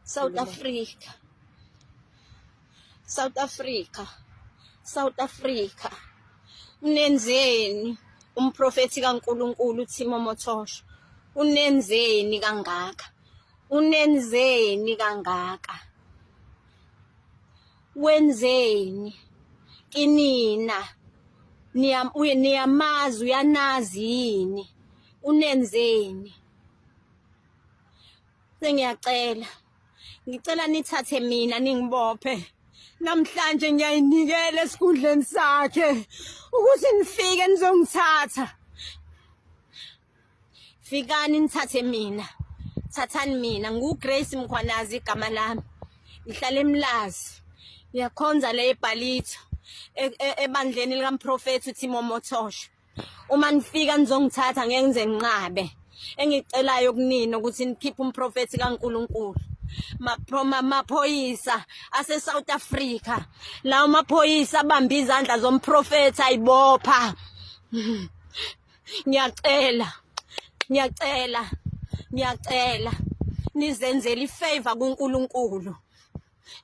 South Africa, South Africa, South Africa. Unenzeni umprofeti kaNkuluNkulu uThimo Motosho? Unenzeni kangaka? Unenzeni kangaka? Wenzeni kinina? Niyamazi, uyanazi yini? Unenzeni? Ngicela nithathe mina ningibophe. Namhlanje ngiyayinikela esikhundleni sakhe ukuthi nifike nizongithatha. Fikani nithathe mina. Thathani mina. NguGrace Mkhwanazi igama lami. Ngihlala eMlazi. Ngiyakhonza la eBhalitho ebandleni likaMprofeti uThimo Motosho. Uma nifika nizongithatha ngeke ngize nginqabe. Engicelayo kunina ukuthi nikhiphe umprofeti kaNkuluNkulu. Maphoyisa ase South Africa. Lawo maphoyisa abambe izandla zomprofeti ayibopha. Ngiyacela nizenzele ifavor kuNkuluNkulu.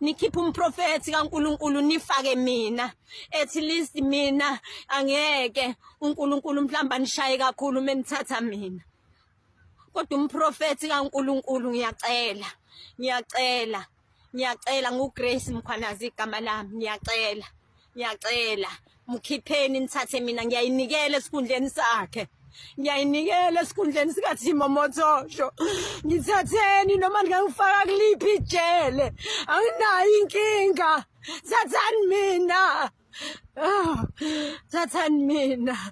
Nikhiphe umprofeti kaNkuluNkulu nifake mina. At least mina angeke uNkuluNkulu mhlamba nishaye kakhulu menithatha mina. Kodwa umprofeti kaNkuluNkulu ngiyacela nguGrace Mkhwanazi igama lami. Ngiyacela mkhipheni nithathe mina. Ngiyayinikela esikhundleni sakhe. Ngiyayinikela esikhundleni sikaThimo Motosho. Ngithatheni noma ngingifaka kuliphi ijele. Anginayo inkinga. Thathani mina. Thathani mina.